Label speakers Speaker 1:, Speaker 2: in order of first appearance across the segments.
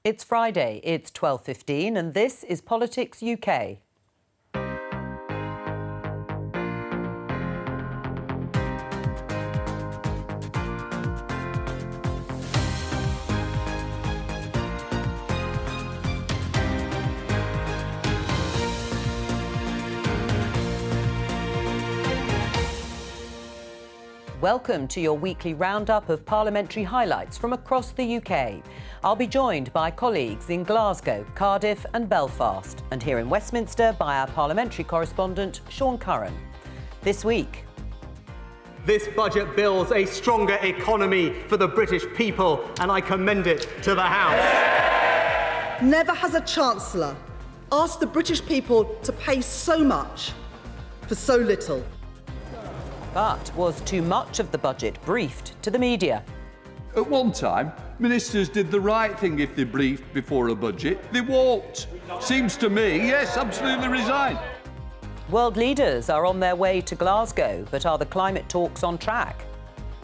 Speaker 1: It's Friday, it's 12:15 and this is Politics UK. Welcome to your weekly roundup of parliamentary highlights from across the UK. I'll be joined by colleagues in Glasgow, Cardiff and Belfast, and here in Westminster by our parliamentary correspondent, Sean Curran. This week...
Speaker 2: This budget builds a stronger economy for the British people, and I commend it to the House.
Speaker 3: Never has a Chancellor asked the British people to pay so much for so little.
Speaker 1: But was too much of the budget briefed to the media?
Speaker 4: At one time, ministers did the right thing if they briefed before a budget. They won't. Seems to me, yes, absolutely resign.
Speaker 1: World leaders are on their way to Glasgow, but are the climate talks on track?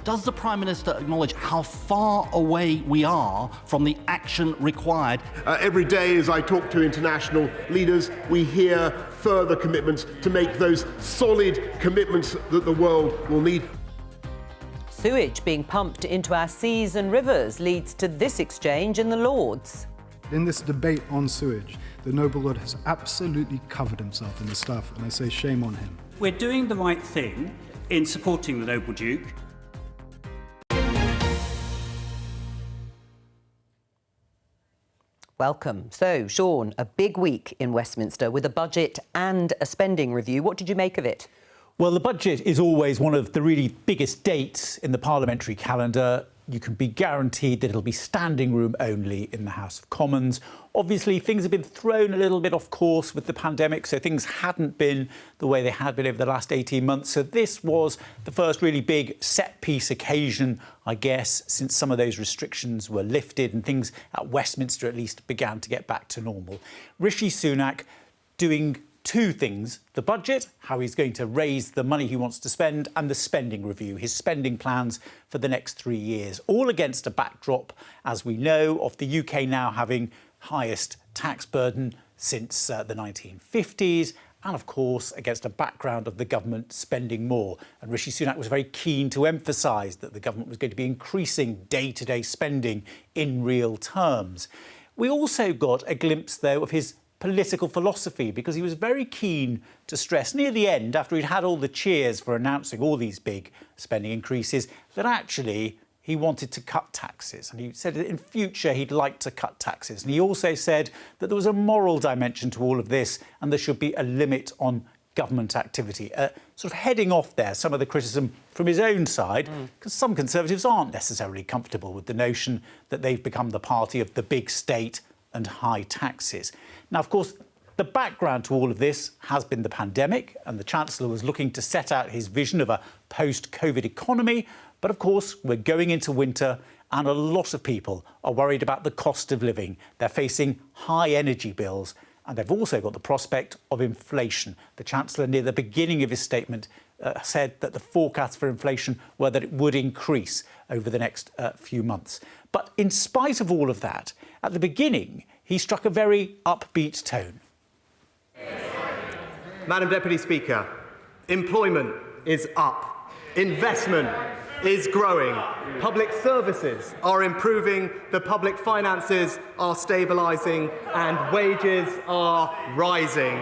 Speaker 5: Does the Prime Minister acknowledge how far away we are from the action required?
Speaker 6: Every day as I talk to international leaders, we hear further commitments to make those solid commitments that the world will need.
Speaker 1: Sewage being pumped into our seas and rivers leads to this exchange in the Lords.
Speaker 7: In this debate on sewage, the noble lord has absolutely covered himself in the stuff, and I say shame on him.
Speaker 8: We're doing the right thing in supporting the noble Duke.
Speaker 1: Welcome. So, Sean, a big week in Westminster with a budget and a spending review. What did you make of it?
Speaker 9: Well, the budget is always one of the really biggest dates in the parliamentary calendar. You can be guaranteed that it'll be standing room only in the House of Commons. Obviously, things have been thrown a little bit off course with the pandemic, so things hadn't been the way they had been over the last 18 months. So this was the first really big set-piece occasion, I guess, since some of those restrictions were lifted and things at Westminster at least began to get back to normal. Rishi Sunak doing two things: the budget, how he's going to raise the money he wants to spend, and the spending review, his spending plans for the next 3 years, all against a backdrop, as we know, of the UK now having highest tax burden since the 1950s, and of course against a background of the government spending more. And Rishi Sunak was very keen to emphasise that the government was going to be increasing day-to-day spending in real terms. We also got a glimpse, though, of his political philosophy, because he was very keen to stress near the end, after he'd had all the cheers for announcing all these big spending increases, that actually he wanted to cut taxes. And he said that in future he'd like to cut taxes. And he also said that there was a moral dimension to all of this and there should be a limit on government activity. Sort of heading off there some of the criticism from his own side, because some Conservatives aren't necessarily comfortable with the notion that they've become the party of the big state and high taxes. Now, of course, the background to all of this has been the pandemic, and the Chancellor was looking to set out his vision of a post-COVID economy. But, of course, we're going into winter and a lot of people are worried about the cost of living. They're facing high energy bills and they've also got the prospect of inflation. The Chancellor, near the beginning of his statement, said that the forecasts for inflation were that it would increase over the next few months. But in spite of all of that, at the beginning, he struck a very upbeat tone.
Speaker 2: Madam Deputy Speaker, employment is up, investment is growing, public services are improving, the public finances are stabilising and wages are rising.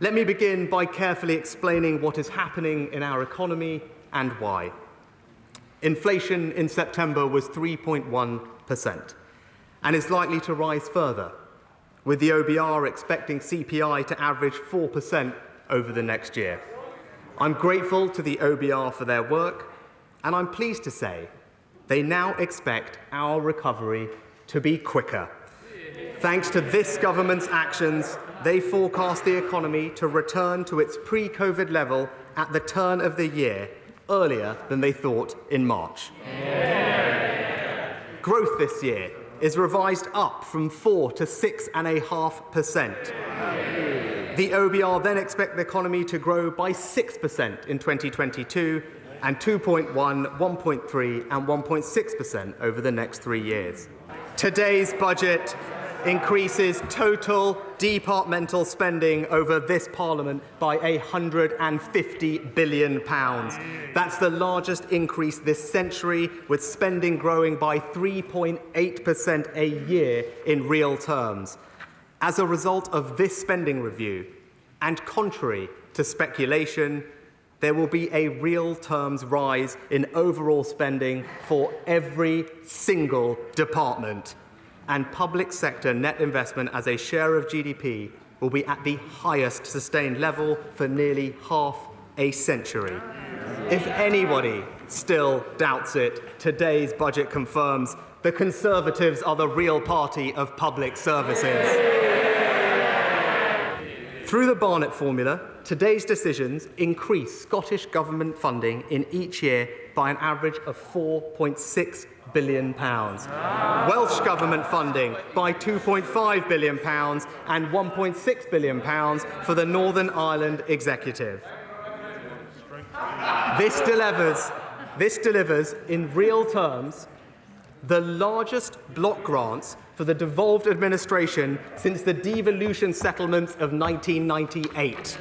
Speaker 2: Let me begin by carefully explaining what is happening in our economy and why. Inflation in September was 3.1% and is likely to rise further, with the OBR expecting CPI to average 4% over the next year. I'm grateful to the OBR for their work, and I'm pleased to say they now expect our recovery to be quicker. Thanks to this government's actions, they forecast the economy to return to its pre-COVID level at the turn of the year, earlier than they thought in March. Growth this year is revised up from 4 to 6.5%. The OBR then expect the economy to grow by 6% in 2022 and 2.1%, 1.3% and 1.6% over the next 3 years. Today's budget increases total departmental spending over this Parliament by £150 billion. That's the largest increase this century, with spending growing by 3.8% a year in real terms. As a result of this spending review, and contrary to speculation, there will be a real terms rise in overall spending for every single department. And public sector net investment as a share of GDP will be at the highest sustained level for nearly half a century. If anybody still doubts it, today's budget confirms the Conservatives are the real party of public services. Through the Barnett formula, today's decisions increase Scottish Government funding in each year by an average of £4.6 billion. Welsh Government funding by £2.5 billion and £1.6 billion for the Northern Ireland Executive. This delivers, in real terms, the largest block grants for the devolved administration since the devolution settlements of 1998.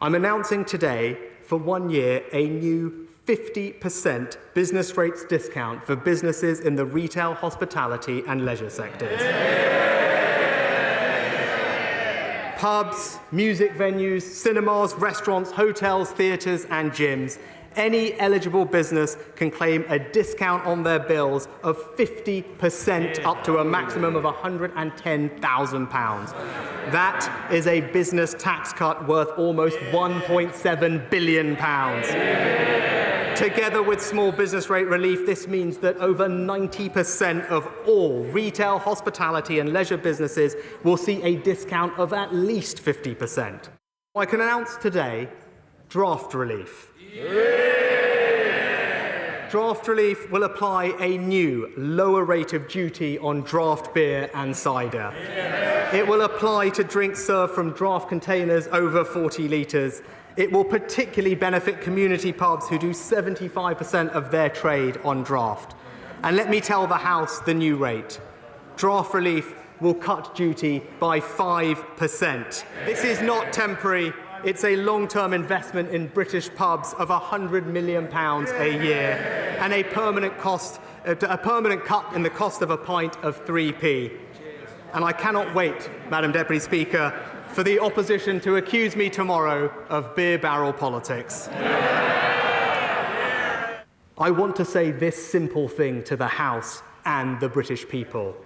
Speaker 2: I'm announcing today, for 1 year, a new 50% business rates discount for businesses in the retail, hospitality and leisure sectors. Pubs, music venues, cinemas, restaurants, hotels, theatres and gyms. Any eligible business can claim a discount on their bills of 50% up to a maximum of £110,000. That is a business tax cut worth almost £1.7 billion. Together with small business rate relief, this means that over 90% of all retail, hospitality and leisure businesses will see a discount of at least 50%. I can announce today draft relief. Draft relief will apply a new, lower rate of duty on draft beer and cider. It will apply to drinks served from draft containers over 40 litres. It will particularly benefit community pubs who do 75% of their trade on draft. And let me tell the House the new rate. Draft relief will cut duty by 5%. This is not temporary. It's a long-term investment in British pubs of £100 million a year and a permanent cut in the cost of a pint of 3p. And I cannot wait, Madam Deputy Speaker, for the opposition to accuse me tomorrow of beer barrel politics. I want to say this simple thing to the House and the British people.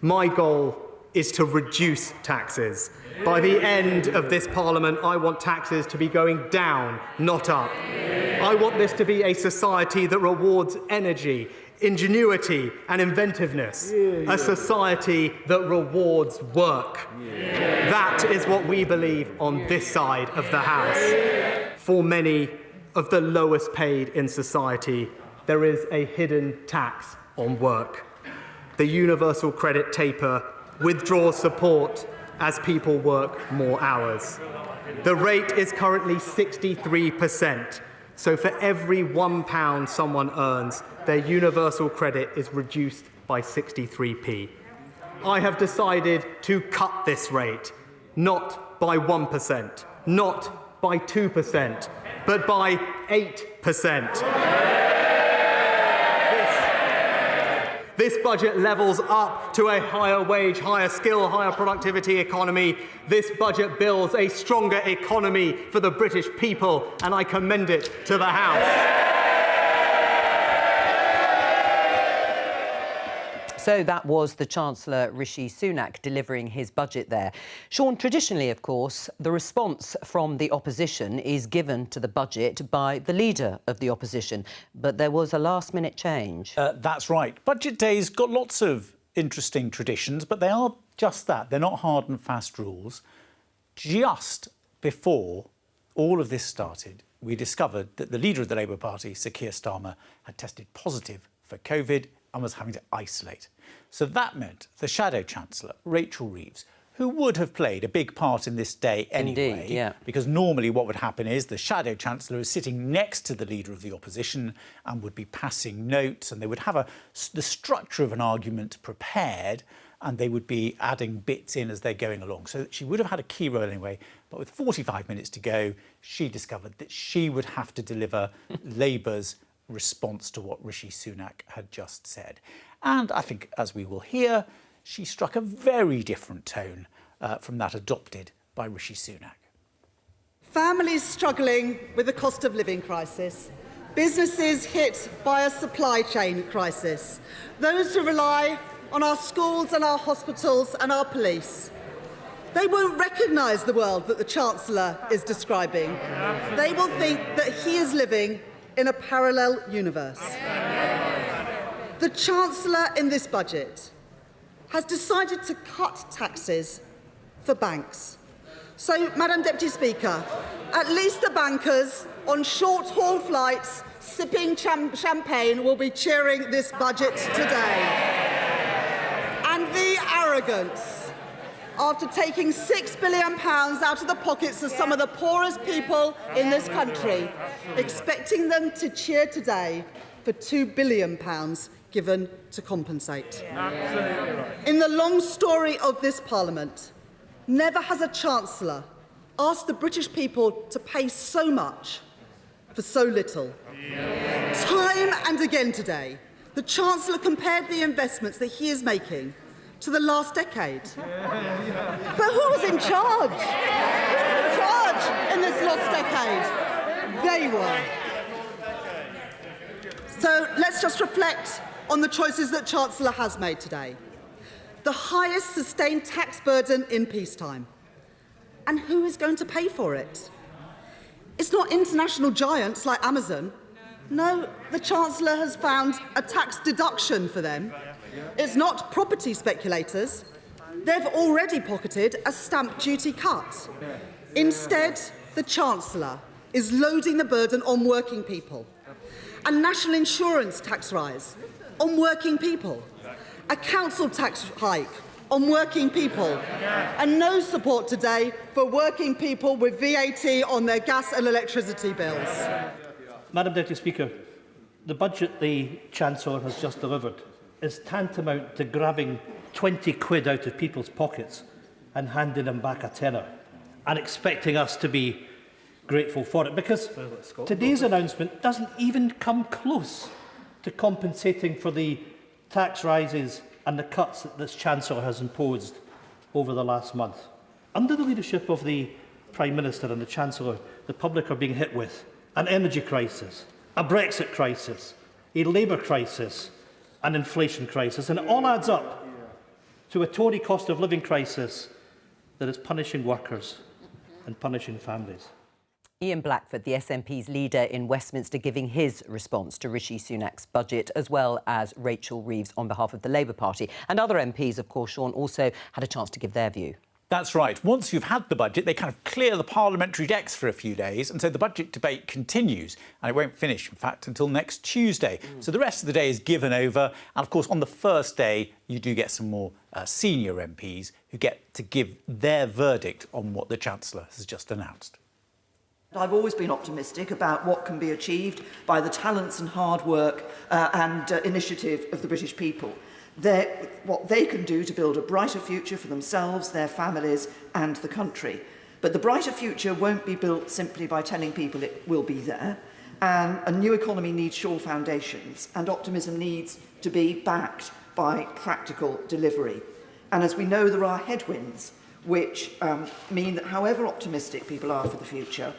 Speaker 2: My goal is to reduce taxes. By the end of this Parliament, I want taxes to be going down, not up. I want this to be a society that rewards energy, ingenuity and inventiveness. A society that rewards work. That is what we believe on this side of the House. For many of the lowest paid in society, there is a hidden tax on work. The universal credit taper withdraws support as people work more hours. The rate is currently 63%, so for every £1 someone earns, their universal credit is reduced by 63p. I have decided to cut this rate, not by 1%, not by 2%, but by 8%. This budget levels up to a higher wage, higher skill, higher productivity economy. This budget builds a stronger economy for the British people, and I commend it to the House.
Speaker 1: So that was the Chancellor Rishi Sunak delivering his budget there. Sean, traditionally, of course, the response from the opposition is given to the budget by the leader of the opposition. But there was a last-minute change.
Speaker 9: That's right. Budget day's got lots of interesting traditions, but they are just that. They're not hard and fast rules. Just before all of this started, we discovered that the leader of the Labour Party, Sir Keir Starmer, had tested positive for COVID and was having to isolate. So that meant the Shadow Chancellor, Rachel Reeves, who would have played a big part in this day anyway.
Speaker 1: Indeed, yeah.
Speaker 9: Because normally what would happen is the Shadow Chancellor is sitting next to the Leader of the Opposition and would be passing notes, and they would have the structure of an argument prepared, and they would be adding bits in as they're going along. So she would have had a key role anyway, but with 45 minutes to go, she discovered that she would have to deliver Labour's response to what Rishi Sunak had just said. And I think, as we will hear, she struck a very different tone from that adopted by Rishi Sunak.
Speaker 3: Families struggling with the cost of living crisis. Businesses hit by a supply chain crisis. Those who rely on our schools and our hospitals and our police. They won't recognise the world that the Chancellor is describing. They will think that he is living in a parallel universe. The Chancellor in this budget has decided to cut taxes for banks. So, Madam Deputy Speaker, at least the bankers on short-haul flights sipping champagne will be cheering this budget today. And the arrogance, after taking £6 billion out of the pockets of some of the poorest people in this country, expecting them to cheer today for £2 billion given to compensate. In the long story of this Parliament, never has a Chancellor asked the British people to pay so much for so little. Time and again today, the Chancellor compared the investments that he is making to the last decade. But who was in charge? Who was in charge in this last decade? They were. So let's just reflect on the choices that Chancellor has made today. The highest sustained tax burden in peacetime. And who is going to pay for it? It's not international giants like Amazon. No, the Chancellor has found a tax deduction for them. It's not property speculators. They've already pocketed a stamp duty cut. Instead, the Chancellor is loading the burden on working people. A national insurance tax rise on working people. A council tax hike on working people. And no support today for working people with VAT on their gas and electricity bills.
Speaker 10: Madam Deputy Speaker, the budget the Chancellor has just delivered is tantamount to grabbing 20 quid out of people's pockets and handing them back a tenner and expecting us to be grateful for it, because today's announcement doesn't even come close to compensating for the tax rises and the cuts that this Chancellor has imposed over the last month. Under the leadership of the Prime Minister and the Chancellor, the public are being hit with an energy crisis, a Brexit crisis, a Labour crisis, an inflation crisis, and it all adds up to a Tory cost of living crisis that is punishing workers and punishing families.
Speaker 1: Ian Blackford, the SNP's leader in Westminster, giving his response to Rishi Sunak's budget, as well as Rachel Reeves on behalf of the Labour Party. And other MPs, of course, Sean, also had a chance to give their view.
Speaker 9: That's right. Once you've had the budget, they kind of clear the parliamentary decks for a few days, and so the budget debate continues, and it won't finish, in fact, until next Tuesday. So the rest of the day is given over, and of course, on the first day, you do get some more senior MPs who get to give their verdict on what the Chancellor has just announced.
Speaker 11: I've always been optimistic about what can be achieved by the talents and hard work and initiative of the British people. What they can do to build a brighter future for themselves, their families and the country. But the brighter future won't be built simply by telling people it will be there. And a new economy needs sure foundations, and optimism needs to be backed by practical delivery. And as we know, there are headwinds which mean that however optimistic people are for the future,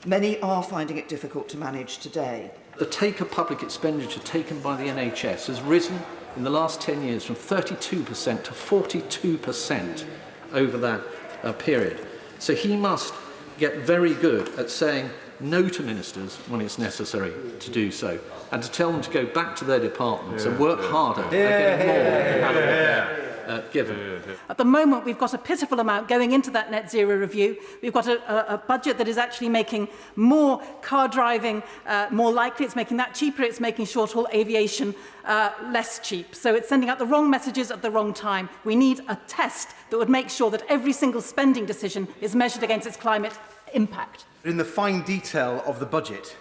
Speaker 11: many are finding it difficult to manage today.
Speaker 12: The take of public expenditure taken by the NHS has risen in the last 10 years from 32% to 42% over that period. So he must get very good at saying no to ministers when it's necessary to do so, and to tell them to go back to their departments and work harder and get more out of it. given.
Speaker 13: At the moment, we've got a pitiful amount going into that net zero review. We've got a budget that is actually making more car driving more likely. It's making that cheaper. It's making short-haul aviation less cheap. So it's sending out the wrong messages at the wrong time. We need a test that would make sure that every single spending decision is measured against its climate impact.
Speaker 14: In the fine detail of the budget,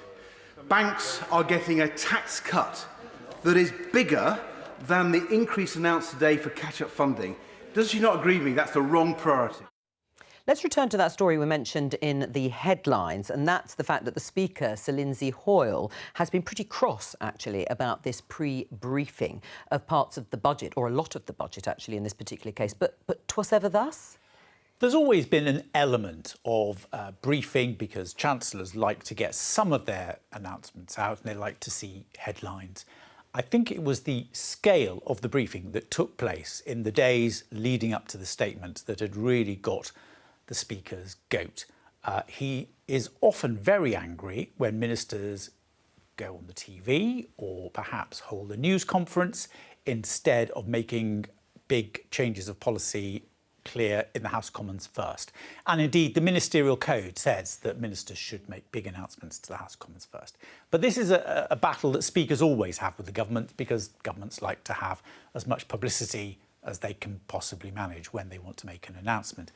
Speaker 14: banks are getting a tax cut that is bigger than the increase announced today for catch-up funding. Does she not agree with me that's the wrong priority?
Speaker 1: Let's return to that story we mentioned in the headlines, and that's the fact that the Speaker, Sir Lindsay Hoyle, has been pretty cross, actually, about this pre-briefing of parts of the budget, or a lot of the budget, actually, in this particular case. But 'twas ever thus?
Speaker 9: There's always been an element of briefing because chancellors like to get some of their announcements out and they like to see headlines. I think it was the scale of the briefing that took place in the days leading up to the statement that had really got the Speaker's goat. He is often very angry when ministers go on the TV or perhaps hold a news conference instead of making big changes of policy clear in the House of Commons first. And indeed, the ministerial code says that ministers should make big announcements to the House of Commons first. But this is a battle that speakers always have with the government because governments like to have as much publicity as they can possibly manage when they want to make an announcement.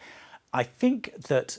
Speaker 9: I think that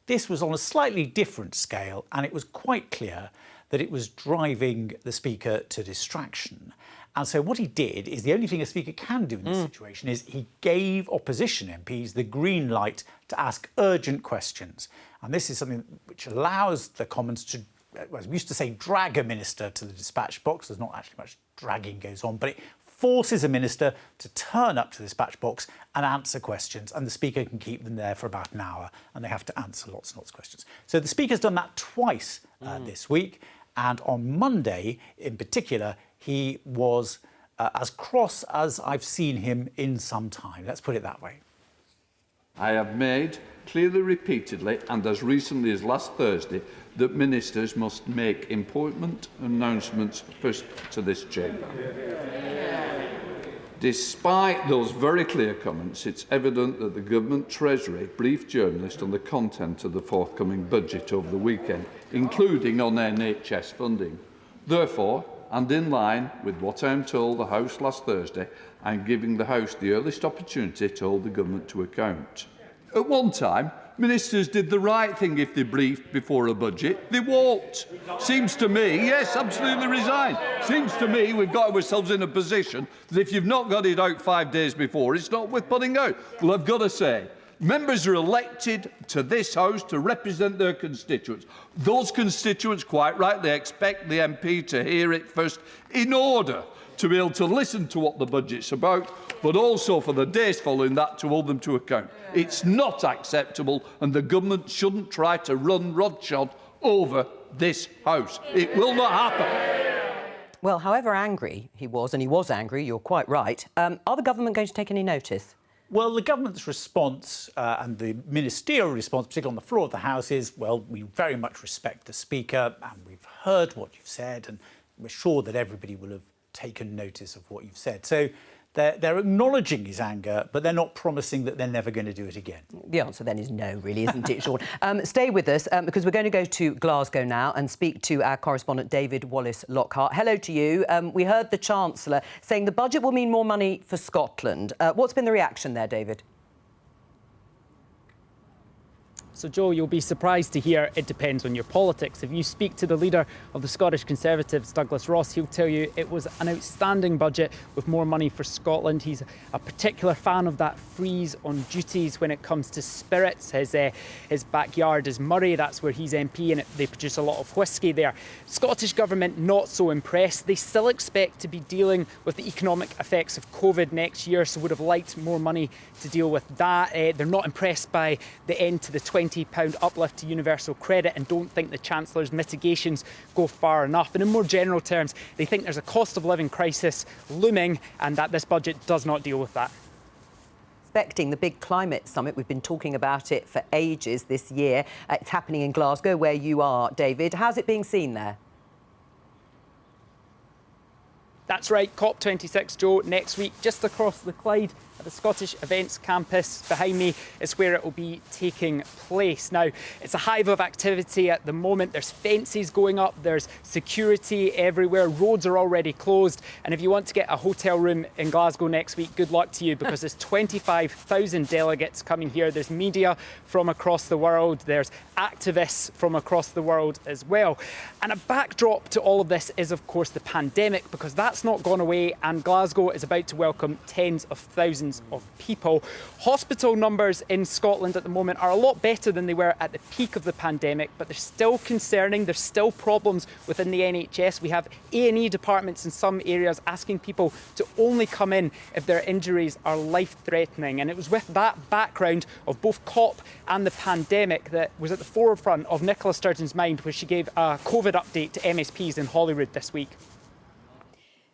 Speaker 9: this was on a slightly different scale, and it was quite clear that it was driving the Speaker to distraction. And so what he did is the only thing a Speaker can do in this situation is he gave opposition MPs the green light to ask urgent questions. And this is something which allows the Commons to, well, we used to say, drag a minister to the dispatch box. There's not actually much dragging goes on, but it forces a minister to turn up to the dispatch box and answer questions, and the Speaker can keep them there for about an hour, and they have to answer lots and lots of questions. So the Speaker's done that twice this week, and on Monday, in particular, he was as cross as I've seen him in some time. Let's put it that way.
Speaker 4: I have made clearly repeatedly, and as recently as last Thursday, that ministers must make important announcements first to this chamber. Despite those very clear comments, it's evident that the Government Treasury briefed journalists on the content of the forthcoming budget over the weekend, including on NHS funding. Therefore, and in line with what I am told the House last Thursday, I am giving the House the earliest opportunity to hold the Government to account. At one time, ministers did the right thing if they briefed before a budget. They won't. Seems to me, yes, absolutely resign. Seems to me we've got ourselves in a position that if you've not got it out 5 days before, it's not worth putting out. Well, I've got to say, members are elected to this House to represent their constituents. Those constituents, quite rightly, expect the MP to hear it first in order to be able to listen to what the budget's about, but also for the days following that to hold them to account. It's not acceptable, and the government shouldn't try to run roughshod over this House. It will not happen.
Speaker 1: Well, however angry he was, and he was angry, you're quite right, are the government going to take any notice?
Speaker 9: Well, the government's response and the ministerial response, particularly on the floor of the House, is, well, we very much respect the Speaker and we've heard what you've said and we're sure that everybody will have taken notice of what you've said. So they're acknowledging his anger, but they're not promising that they're never going to do it again.
Speaker 1: The answer then is no, really, isn't it, Sean? Stay with us, because we're going to go to Glasgow now and speak to our correspondent David Wallace-Lockhart. Hello to you. We heard the Chancellor saying the budget will mean more money for Scotland. What's been the reaction there, David?
Speaker 15: So, Joe, you'll be surprised to hear it depends on your politics. If you speak to the leader of the Scottish Conservatives, Douglas Ross, he'll tell you it was an outstanding budget with more money for Scotland. He's a particular fan of that freeze on duties when it comes to spirits. His backyard is Murray, that's where he's MP, and they produce a lot of whisky there. Scottish Government not so impressed. They still expect to be dealing with the economic effects of COVID next year, so would have liked more money to deal with that. They're not impressed by the end to the £20 uplift to universal credit and don't think the Chancellor's mitigations go far enough. And in more general terms, they think there's a cost of living crisis looming and that this budget does not deal with that.
Speaker 1: Expecting the big climate summit, we've been talking about it for ages this year. It's happening in Glasgow, where you are, David. How's it being seen there?
Speaker 15: That's right, COP26, Joe, next week, just across the Clyde at the Scottish Events Campus behind me is where it will be taking place. Now, it's a hive of activity at the moment. There's fences going up, there's security everywhere, roads are already closed. And if you want to get a hotel room in Glasgow next week, good luck to you, because there's 25,000 delegates coming here. There's media from across the world, there's activists from across the world as well. And a backdrop to all of this is, of course, the pandemic, because that's not gone away, and Glasgow is about to welcome tens of thousands of people. Hospital numbers in Scotland at the moment are a lot better than they were at the peak of the pandemic, but they're still concerning. There's still problems within the NHS. We have A&E departments in some areas asking people to only come in if their injuries are life-threatening. And it was with that background of both COP and the pandemic that was at the forefront of Nicola Sturgeon's mind, where she gave a COVID update to MSPs in Holyrood this week.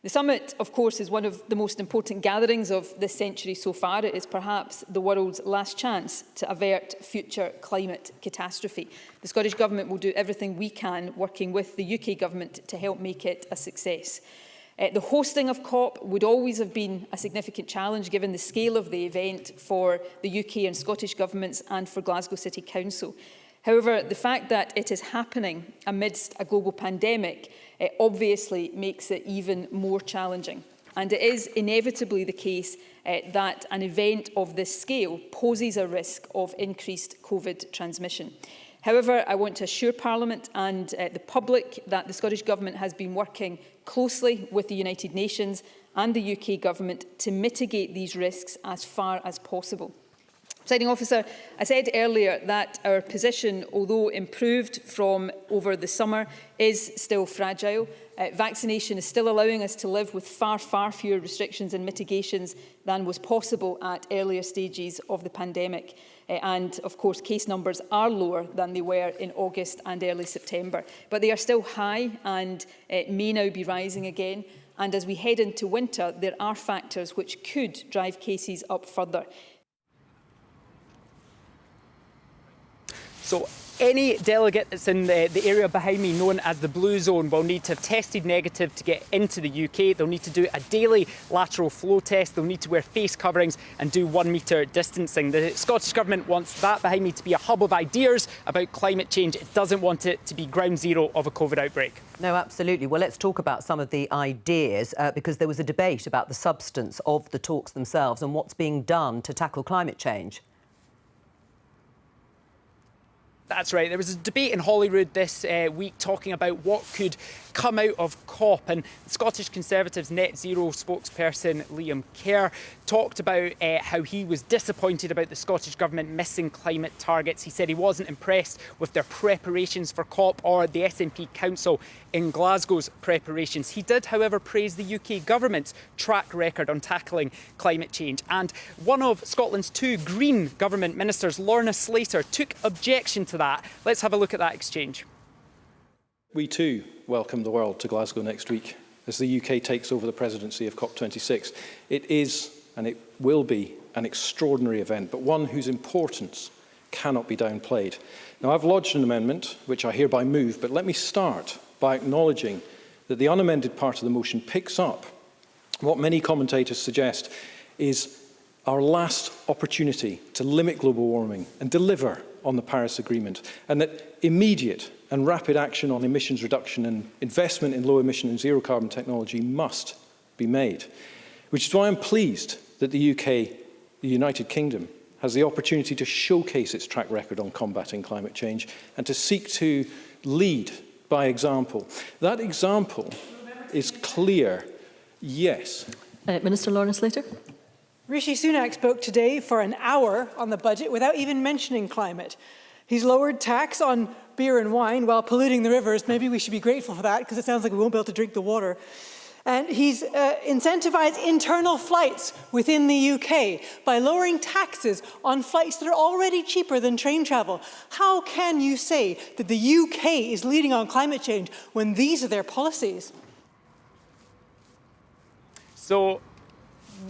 Speaker 16: The summit, of course, is one of the most important gatherings of this century so far. It is perhaps the world's last chance to avert future climate catastrophe. The Scottish Government will do everything we can, working with the UK Government, to help make it a success. The hosting of COP would always have been a significant challenge given the scale of the event for the UK and Scottish Governments and for Glasgow City Council. However, the fact that it is happening amidst a global pandemic obviously makes it even more challenging. And it is inevitably the case that an event of this scale poses a risk of increased COVID transmission. However, I want to assure Parliament and the public that the Scottish Government has been working closely with the United Nations and the UK Government to mitigate these risks as far as possible. Presiding Officer, I said earlier that our position, although improved from over the summer, is still fragile. Vaccination is still allowing us to live with far fewer restrictions and mitigations than was possible at earlier stages of the pandemic. And, of course, case numbers are lower than they were in August and early September. But they are still high and may now be rising again. And as we head into winter, there are factors which could drive cases up further.
Speaker 15: So any delegate that's in the area behind me, known as the blue zone, will need to have tested negative to get into the UK. They'll need to do a daily lateral flow test. They'll need to wear face coverings and do 1 metre distancing. The Scottish Government wants that behind me to be a hub of ideas about climate change. It doesn't want it to be ground zero of a COVID outbreak.
Speaker 1: No, absolutely. Well, let's talk about some of the ideas, because there was a debate about the substance of the talks themselves and what's being done to tackle climate change.
Speaker 15: That's right. There was a debate in Holyrood this week talking about what could come out of COP, and Scottish Conservatives net zero spokesperson Liam Kerr talked about how he was disappointed about the Scottish Government missing climate targets. He said he wasn't impressed with their preparations for COP or the SNP Council in Glasgow's preparations. He did, however, praise the UK Government's track record on tackling climate change. And one of Scotland's 2 Green Government ministers, Lorna Slater, took objection to that. Let's have a look at that exchange.
Speaker 17: We too welcome the world to Glasgow next week as the UK takes over the presidency of COP26. It is, and it will be, an extraordinary event, but one whose importance cannot be downplayed. Now, I've lodged an amendment, which I hereby move, but let me start by acknowledging that the unamended part of the motion picks up what many commentators suggest is our last opportunity to limit global warming and deliver on the Paris Agreement, and that immediate and rapid action on emissions reduction and investment in low emission and zero carbon technology must be made. Which is why I'm pleased that the UK, the United Kingdom, has the opportunity to showcase its track record on combating climate change and to seek to lead by example. That example is clear, yes.
Speaker 18: Minister Lorna Slater.
Speaker 19: Rishi Sunak spoke today for an hour on the budget without even mentioning climate. He's lowered tax on beer and wine while polluting the rivers. Maybe we should be grateful for that, because it sounds like we won't be able to drink the water. And he's incentivised internal flights within the UK by lowering taxes on flights that are already cheaper than train travel. How can you say that the UK is leading on climate change when these are their policies?
Speaker 15: So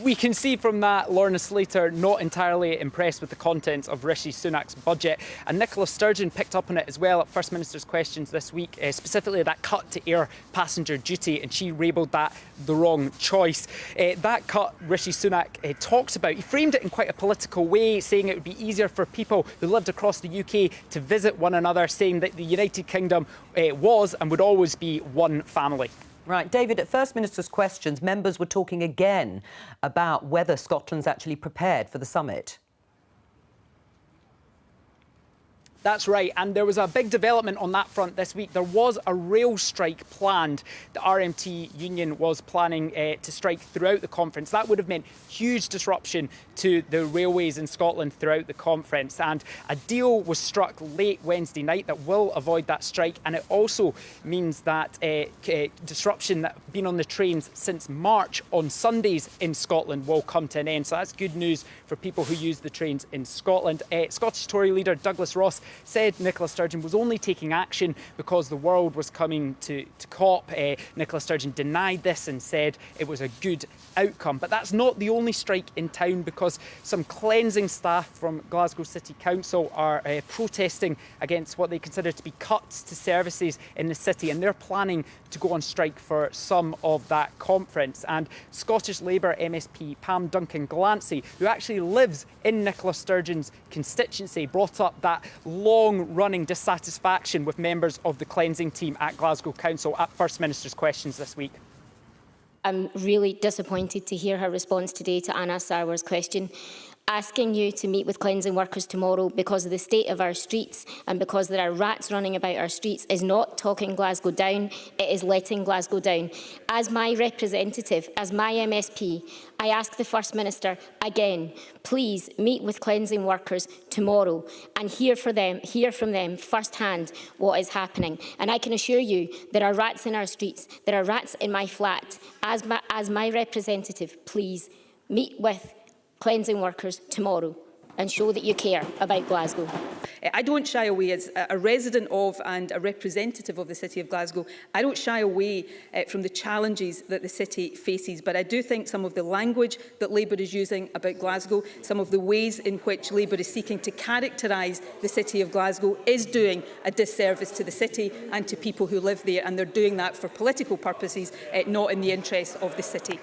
Speaker 15: We can see from that Lorna Slater not entirely impressed with the contents of Rishi Sunak's budget, and Nicola Sturgeon picked up on it as well at First Minister's Questions this week, specifically that cut to air passenger duty, and she labelled that the wrong choice. That cut Rishi Sunak talks about, he framed it in quite a political way, saying it would be easier for people who lived across the UK to visit one another, saying that the United Kingdom was and would always be one family.
Speaker 1: Right, David, at First Minister's Questions, members were talking again about whether Scotland's actually prepared for the summit.
Speaker 15: That's right, and there was a big development on that front this week. There was a rail strike planned. The RMT union was planning to strike throughout the conference. That would have meant huge disruption to the railways in Scotland throughout the conference. And a deal was struck late Wednesday night that will avoid that strike. And it also means that disruption that's been on the trains since March on Sundays in Scotland will come to an end. So that's good news for people who use the trains in Scotland. Scottish Tory leader Douglas Ross said Nicola Sturgeon was only taking action because the world was coming to COP. Nicola Sturgeon denied this and said it was a good outcome. But that's not the only strike in town, because some cleansing staff from Glasgow City Council are protesting against what they consider to be cuts to services in the city, and they're planning to go on strike for some of that conference. And Scottish Labour MSP Pam Duncan-Glancy, who actually lives in Nicola Sturgeon's constituency, brought up that long-running dissatisfaction with members of the cleansing team at Glasgow Council at First Minister's Questions this week.
Speaker 18: I'm really disappointed to hear her response today to Anna Sarwar's question. Asking you to meet with cleansing workers tomorrow because of the state of our streets and because there are rats running about our streets is not talking Glasgow down, it is letting Glasgow down. As my representative, as my MSP, I ask the First Minister again, please meet with cleansing workers tomorrow and hear from them firsthand what is happening. And I can assure you there are rats in our streets, there are rats in my flat. As my representative, please meet with cleansing workers tomorrow and show that you care about Glasgow.
Speaker 16: I don't shy away, as a resident of and a representative of the City of Glasgow, I don't shy away from the challenges that the city faces, but I do think some of the language that Labour is using about Glasgow, some of the ways in which Labour is seeking to characterise the City of Glasgow is doing a disservice to the city and to people who live there, and they're doing that for political purposes, not in the interests of the city.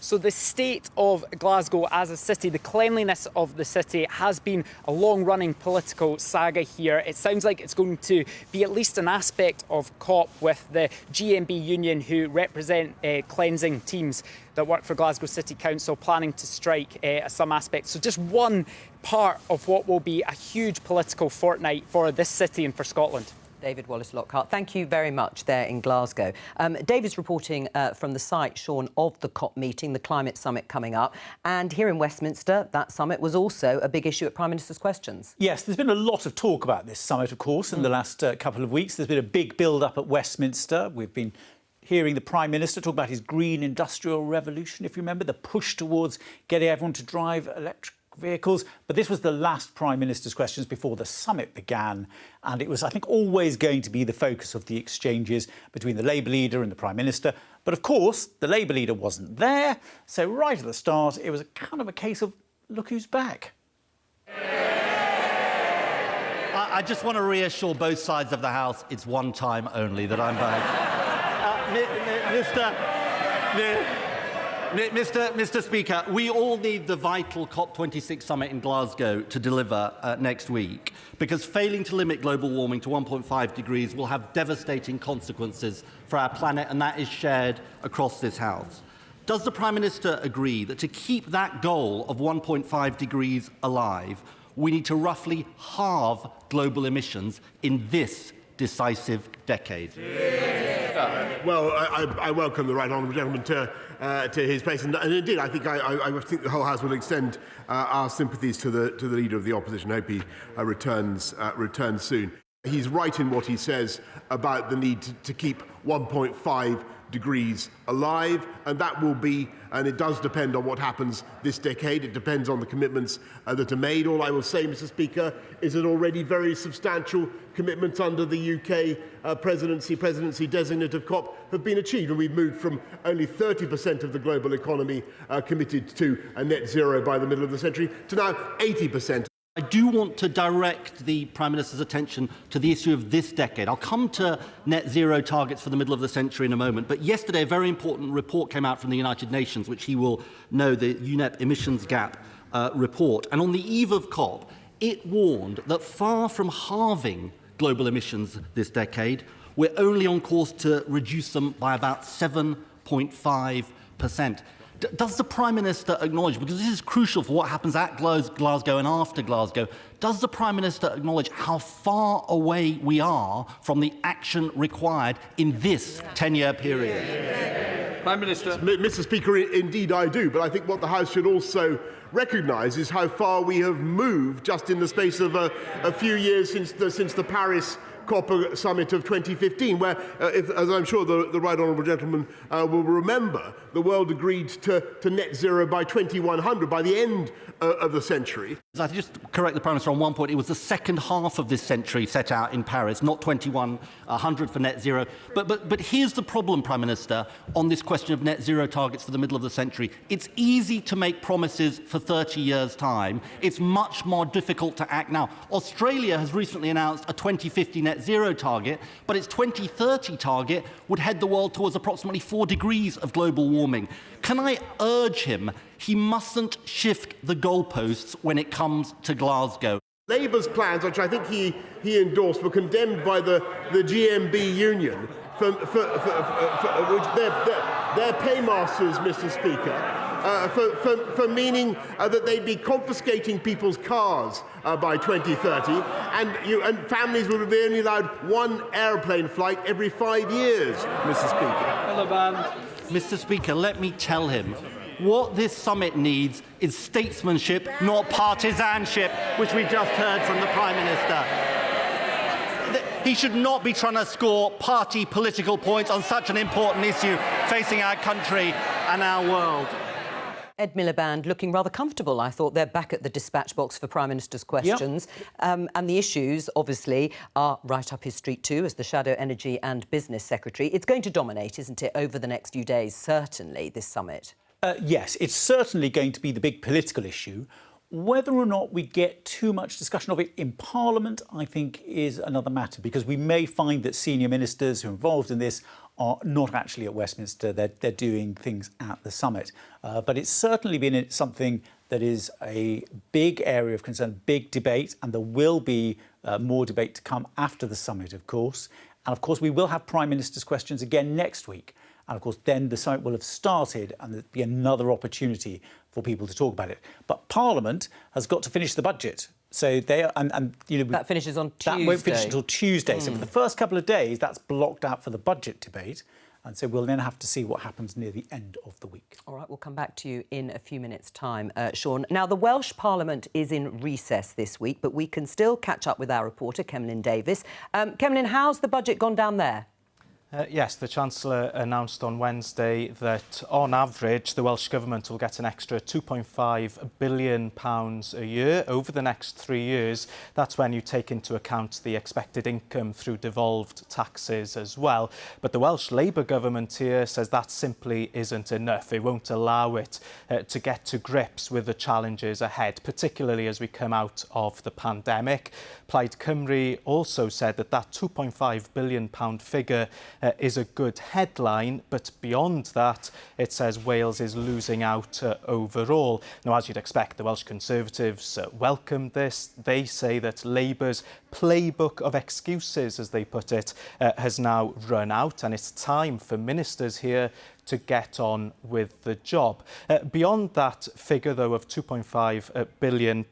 Speaker 15: So the state of Glasgow as a city, the cleanliness of the city, has been a long-running political saga here. It sounds like it's going to be at least an aspect of COP, with the GMB union, who represent cleansing teams that work for Glasgow City Council, planning to strike some aspects. So just one part of what will be a huge political fortnight for this city and for Scotland.
Speaker 1: David Wallace-Lockhart, thank you very much there in Glasgow. David's reporting from the site, Sean, of the COP meeting, the climate summit coming up. And here in Westminster, that summit was also a big issue at Prime Minister's Questions.
Speaker 9: Yes, there's been a lot of talk about this summit, of course, in the last couple of weeks. There's been a big build-up at Westminster. We've been hearing the Prime Minister talk about his green industrial revolution, if you remember, the push towards getting everyone to drive electric vehicles. But this was the last Prime Minister's Questions before the summit began, and it was, I think, always going to be the focus of the exchanges between the Labour leader and the Prime Minister. But of course, the Labour leader wasn't there, so right at the start, it was kind of a case of look who's back.
Speaker 5: I just want to reassure both sides of the House it's one time only that I'm back. Mr. Speaker, we all need the vital COP26 summit in Glasgow to deliver next week, because failing to limit global warming to 1.5 degrees will have devastating consequences for our planet, and that is shared across this House. Does the Prime Minister agree that to keep that goal of 1.5 degrees alive, we need to roughly halve global emissions in this decisive decade?
Speaker 6: Well, I welcome the right honourable gentleman to his place, and indeed, I think the whole House will extend our sympathies to the leader of the opposition. I hope he returns soon. He's right in what he says about the need to keep 1.5 degrees alive, and that will be, and it does depend on what happens this decade. It depends on the commitments that are made. All I will say, Mr. Speaker, is that already very substantial commitments under the UK presidency designate of COP have been achieved, and we've moved from only 30% of the global economy committed to a net zero by the middle of the century to now 80%.
Speaker 5: I do want to direct the Prime Minister's attention to the issue of this decade. I'll come to net zero targets for the middle of the century in a moment, but yesterday a very important report came out from the United Nations, which he will know, the UNEP emissions gap report. And on the eve of COP, it warned that far from halving global emissions this decade, we're only on course to reduce them by about 7.5%. Does the Prime Minister acknowledge, because this is crucial for what happens at Glasgow and after Glasgow, does the Prime Minister acknowledge how far away we are from the action required in this 10-year period?
Speaker 4: Prime Minister.
Speaker 6: Mr. Speaker, indeed I do, but I think what the House should also recognise is how far we have moved just in the space of a few years since the Paris COP summit of 2015, where, as I'm sure the right honourable gentleman will remember, the world agreed to net zero by 2100, by the end of the century.
Speaker 5: I just correct the Prime Minister on one point. It was the second half of this century set out in Paris, not 2100 for net zero. But here's the problem, Prime Minister, on this question of net zero targets for the middle of the century. It's easy to make promises for 30 years' time. It's much more difficult to act now. Australia has recently announced a 2050 net zero target, but its 2030 target would head the world towards approximately 4 degrees of global warming. Can I urge him, he mustn't shift the goalposts when it comes to Glasgow?
Speaker 6: Labour's plans, which I think he endorsed, were condemned by the GMB union for which their paymasters, Mr. Speaker, for meaning that they'd be confiscating people's cars by 2030, and families would be only allowed one airplane flight every 5 years, Mr. Speaker.
Speaker 5: Mr. Speaker, let me tell him what this summit needs is statesmanship, not partisanship, which we just heard from the Prime Minister. He should not be trying to score party political points on such an important issue facing our country and our world.
Speaker 1: Ed Miliband looking rather comfortable. I thought they're back at the dispatch box for Prime Minister's questions. Yep. And the issues, obviously, are right up his street too, as the Shadow Energy and Business Secretary. It's going to dominate, isn't it, over the next few days, certainly, this summit?
Speaker 9: Yes, it's certainly going to be the big political issue. Whether or not we get too much discussion of it in Parliament, I think, is another matter, because we may find that senior ministers who are involved in this are not actually at Westminster. They're doing things at the summit. But it's certainly been something that is a big area of concern, big debate, and there will be more debate to come after the summit, of course. And, of course, we will have Prime Minister's questions again next week. And, of course, then the summit will have started and there'll be another opportunity for people to talk about it. But Parliament has got to finish the budget. So they are, and you know,
Speaker 1: that finishes on Tuesday.
Speaker 9: That won't finish until Tuesday. So for the first couple of days, that's blocked out for the budget debate. And so we'll then have to see what happens near the end of the week.
Speaker 1: All right, we'll come back to you in a few minutes' time, Sean. Now, the Welsh Parliament is in recess this week, but we can still catch up with our reporter, Cemlyn Davis. Cemlyn, how's the budget gone down there?
Speaker 20: Yes, the Chancellor announced on Wednesday that, on average, the Welsh Government will get an extra £2.5 billion a year over the next 3 years. That's when you take into account the expected income through devolved taxes as well. But the Welsh Labour Government here says that simply isn't enough. It won't allow it to get to grips with the challenges ahead, particularly as we come out of the pandemic. Plaid Cymru also said that that £2.5 billion figure is a good headline, but beyond that, it says Wales is losing out overall. Now, as you'd expect, the Welsh Conservatives welcomed this. They say that Labour's playbook of excuses, as they put it, has now run out, and it's time for ministers here to get on with the job. Beyond that figure, though, of £2.5 billion,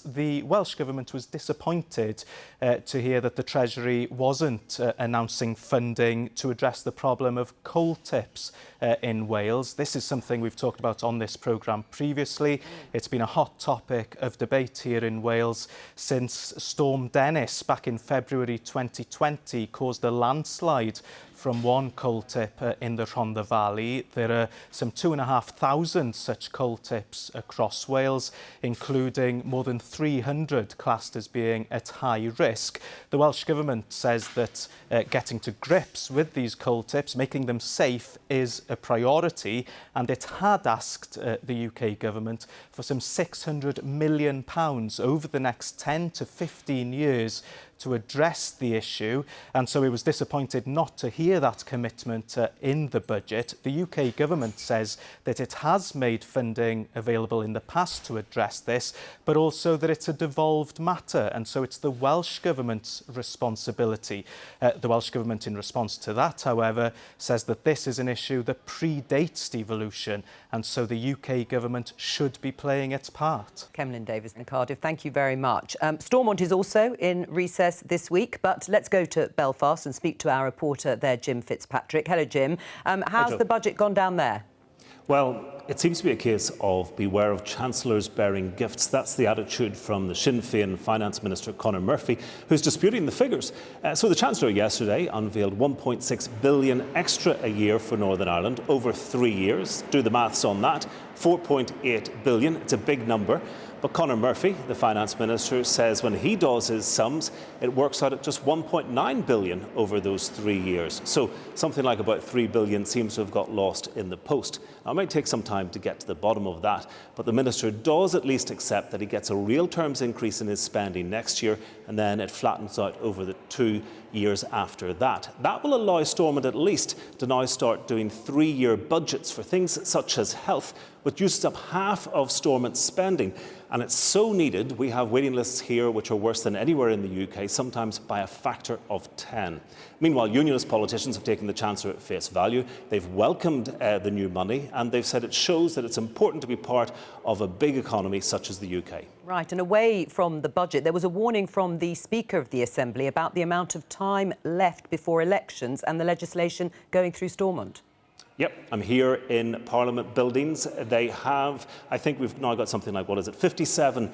Speaker 20: the Welsh Government was disappointed to hear that the Treasury wasn't announcing funding to address the problem of coal tips in Wales. This is something we've talked about on this programme previously. It's been a hot topic of debate here in Wales since Storm Dennis back in February 2020 caused a landslide from one coal tip in the Rhondda Valley. There are some 2,500 such coal tips across Wales, including more than 300 classed as being at high risk. The Welsh Government says that getting to grips with these coal tips, making them safe, is a priority, and it had asked the UK Government for some £600 million over the next 10 to 15 years to address the issue, and so it was disappointed not to hear that commitment in the budget. The UK Government says that it has made funding available in the past to address this, but also that it's a devolved matter, and so it's the Welsh Government's responsibility. The Welsh Government, in response to that, however, says that this is an issue that predates devolution, and so the UK Government should be playing its part.
Speaker 1: Cemlyn Davies in Cardiff, thank you very much. Stormont is also in recess this week, but let's go to Belfast and speak to our reporter there, Jim Fitzpatrick. Hello, Jim. How's the budget gone down there?
Speaker 21: Well, it seems to be a case of beware of chancellors bearing gifts. That's the attitude from the Sinn Féin Finance Minister Conor Murphy, who's disputing the figures. So the Chancellor yesterday unveiled 1.6 billion extra a year for Northern Ireland over 3 years. Do the maths on that. 4.8 billion. It's a big number. But Conor Murphy, the Finance Minister, says when he does his sums, it works out at just 1.9 billion over those 3 years. So something like about 3 billion seems to have got lost in the post. Now, it might take some time to get to the bottom of that, but the Minister does at least accept that he gets a real terms increase in his spending next year, and then it flattens out over the 2 years after that. That will allow Stormont at least to now start doing 3-year budgets for things such as health, which uses up half of Stormont's spending. And it's so needed. We have waiting lists here which are worse than anywhere in the UK, sometimes by a factor of 10. Meanwhile, unionist politicians have taken the Chancellor at face value. They've welcomed the new money, and they've said it shows that it's important to be part of a big economy such as the UK.
Speaker 1: Right, and away from the budget, there was a warning from the Speaker of the Assembly about the amount of time left before elections and the legislation going through Stormont.
Speaker 21: Yep, I'm here in Parliament buildings. They have, I think we've now got something like, 57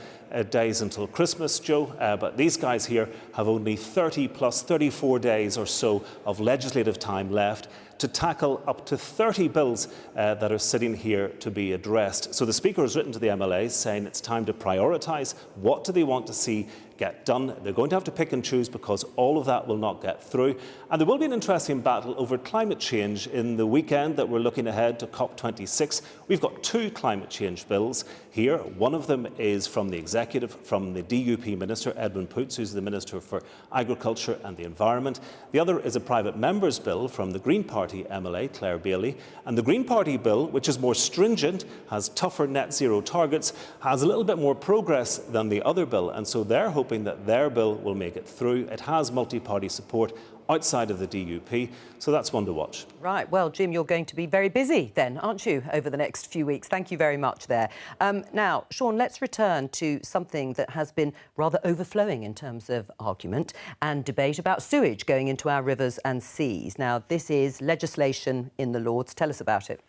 Speaker 21: days until Christmas, Joe. But these guys here have only 30 plus 34 days or so of legislative time left to tackle up to 30 bills that are sitting here to be addressed. So the Speaker has written to the MLAs saying it's time to prioritise what do they want to see get done. They're going to have to pick and choose because all of that will not get through. And there will be an interesting battle over climate change in the weekend that we're looking ahead to COP26. We've got 2 climate change bills here. One of them is from the executive, from the DUP Minister, Edwin Poots, who's the Minister for Agriculture and the Environment. The other is a private member's bill from the Green Party MLA, Claire Bailey. And the Green Party bill, which is more stringent, has tougher net zero targets, has a little bit more progress than the other bill. And so they're hoping that their bill will make it through. It has multi-party support outside of the DUP, so that's one to watch.
Speaker 1: Right, well, Jim, you're going to be very busy then, aren't you, over the next few weeks? Thank you very much there. Now, Sean, let's return to something that has been rather overflowing in terms of argument and debate about sewage going into our rivers and seas. Now, this is legislation in the Lords. Tell us about it.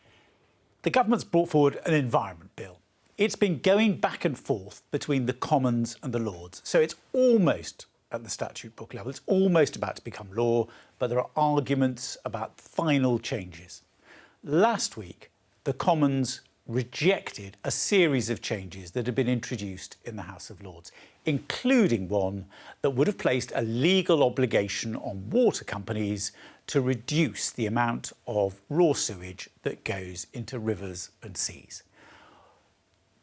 Speaker 9: The government's brought forward an environment bill. It's been going back and forth between the Commons and the Lords, so it's almost at the statute book level. It's almost about to become law, but there are arguments about final changes. Last week, the Commons rejected a series of changes that had been introduced in the House of Lords, including one that would have placed a legal obligation on water companies to reduce the amount of raw sewage that goes into rivers and seas.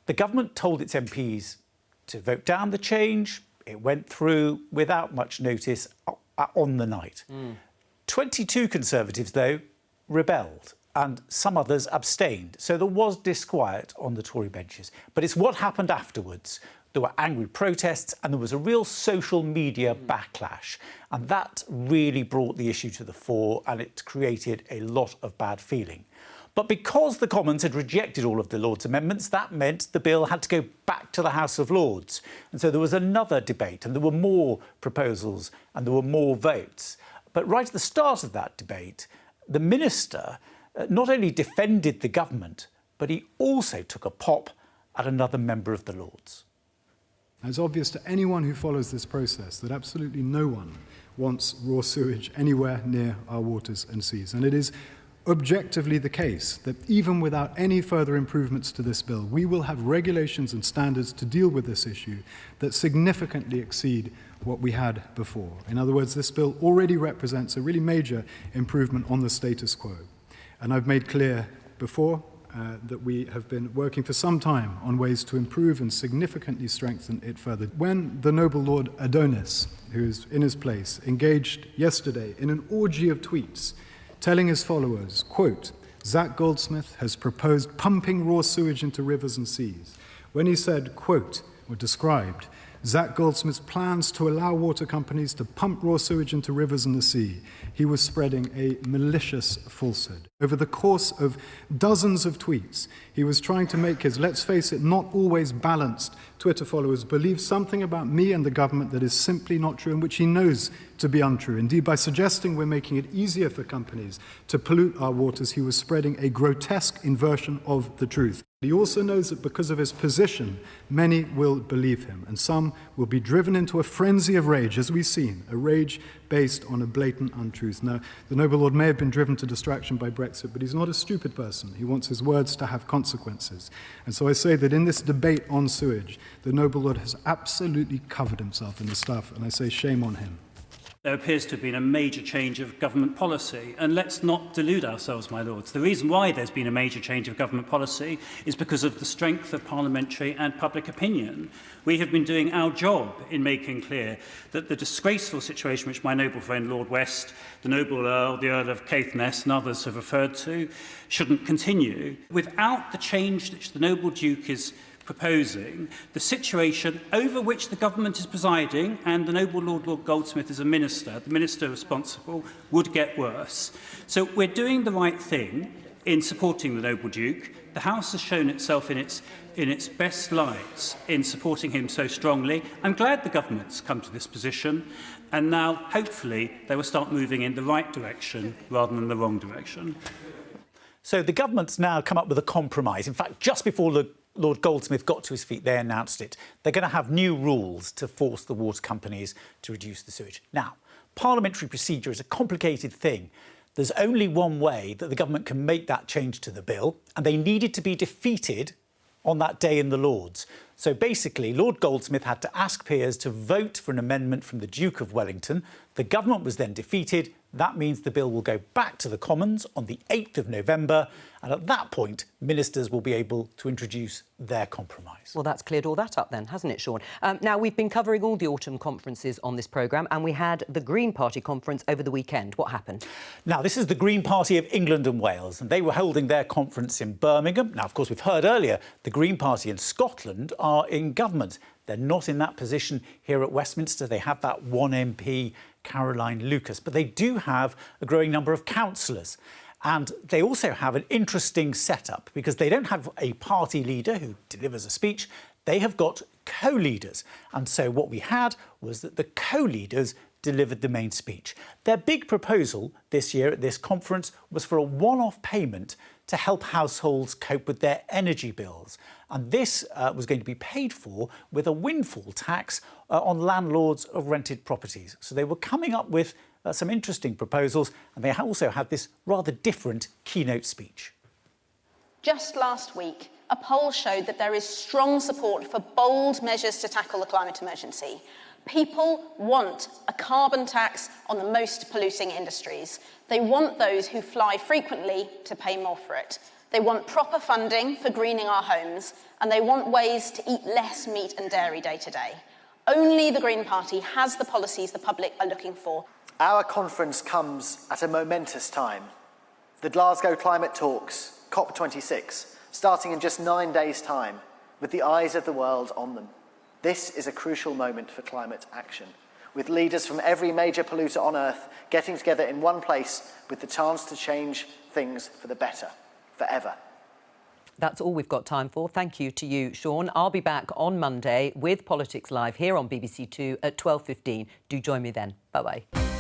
Speaker 9: The government told its MPs to vote down the change. It went through without much notice on the night. 22 Conservatives, though, rebelled, and some others abstained. So there was disquiet on the Tory benches. But it's what happened afterwards. There were angry protests and there was a real social media backlash. And that really brought the issue to the fore, and it created a lot of bad feeling. But because the Commons had rejected all of the Lords' amendments, that meant the bill had to go back to the House of Lords. And so there was another debate, and there were more proposals, and there were more votes. But right at the start of that debate, the Minister not only defended the government, but he also took a pop at another member of the Lords.
Speaker 7: It's obvious to anyone who follows this process that absolutely no one wants raw sewage anywhere near our waters and seas. And it is objectively the case that even without any further improvements to this bill, we will have regulations and standards to deal with this issue that significantly exceed what we had before. In other words, this bill already represents a really major improvement on the status quo. And I've made clear before that we have been working for some time on ways to improve and significantly strengthen it further. When the noble Lord Adonis, who is in his place, engaged yesterday in an orgy of tweets telling his followers, quote, Zach Goldsmith has proposed pumping raw sewage into rivers and seas. When he said, quote, or described, Zach Goldsmith's plans to allow water companies to pump raw sewage into rivers and the sea, he was spreading a malicious falsehood. Over the course of dozens of tweets, he was trying to make his, let's face it, not always balanced Twitter followers believe something about me and the government that is simply not true and which he knows to be untrue. Indeed, by suggesting we're making it easier for companies to pollute our waters, he was spreading a grotesque inversion of the truth. He also knows that because of his position, many will believe him, and some will be driven into a frenzy of rage, as we've seen, a rage based on a blatant untruth. Now, the noble Lord may have been driven to distraction by Brexit, but he's not a stupid person. He wants his words to have consequences. And so I say that in this debate on sewage, the noble Lord has absolutely covered himself in the stuff, and I say shame on him.
Speaker 8: There appears to have been a major change of government policy. And let's not delude ourselves, my lords. The reason why there's been a major change of government policy is because of the strength of parliamentary and public opinion. We have been doing our job in making clear that the disgraceful situation which my noble friend Lord West, the noble Earl, the Earl of Caithness and others have referred to shouldn't continue. Without the change which the noble Duke is proposing, the situation over which the government is presiding, and the noble Lord Goldsmith is a minister, the minister responsible, would get worse. So we're doing the right thing in supporting the noble Duke. The House has shown itself in its best lights in supporting him so strongly. I'm glad the government's come to this position, and now hopefully they will start moving in the right direction rather than the wrong direction.
Speaker 9: So the government's now come up with a compromise. In fact, just before Lord Goldsmith got to his feet, they announced it. They're going to have new rules to force the water companies to reduce the sewage. Now, parliamentary procedure is a complicated thing. There's only one way that the government can make that change to the bill, and they needed to be defeated on that day in the Lords. So basically, Lord Goldsmith had to ask peers to vote for an amendment from the Duke of Wellington. The government was then defeated. That means the bill will go back to the Commons on the 8th of November, and at that point, ministers will be able to introduce their compromise.
Speaker 1: Well, that's cleared all that up then, hasn't it, Sean? Now, we've been covering all the autumn conferences on this programme, and we had the Green Party conference over the weekend. What happened?
Speaker 9: Now, this is the Green Party of England and Wales, and they were holding their conference in Birmingham. Now, of course, we've heard earlier, the Green Party in Scotland are in government. They're not in that position here at Westminster. They have that one MP, Caroline Lucas, but they do have a growing number of councillors. And they also have an interesting setup because they don't have a party leader who delivers a speech. They have got co-leaders. And so what we had was that the co-leaders delivered the main speech. Their big proposal this year at this conference was for a one-off payment to help households cope with their energy bills. And this was going to be paid for with a windfall tax on landlords of rented properties. So they were coming up with some interesting proposals, and they also had this rather different keynote speech.
Speaker 22: Just last week, a poll showed that there is strong support for bold measures to tackle the climate emergency. People want a carbon tax on the most polluting industries. They want those who fly frequently to pay more for it. They want proper funding for greening our homes, and they want ways to eat less meat and dairy day to day. Only the Green Party has the policies the public are looking for.
Speaker 23: Our conference comes at a momentous time. The Glasgow Climate Talks, COP26, starting in just 9 days' time, with the eyes of the world on them. This is a crucial moment for climate action, with leaders from every major polluter on Earth getting together in one place with the chance to change things for the better, forever.
Speaker 1: That's all we've got time for. Thank you to you, Sean. I'll be back on Monday with Politics Live here on BBC Two at 12:15. Do join me then. Bye-bye.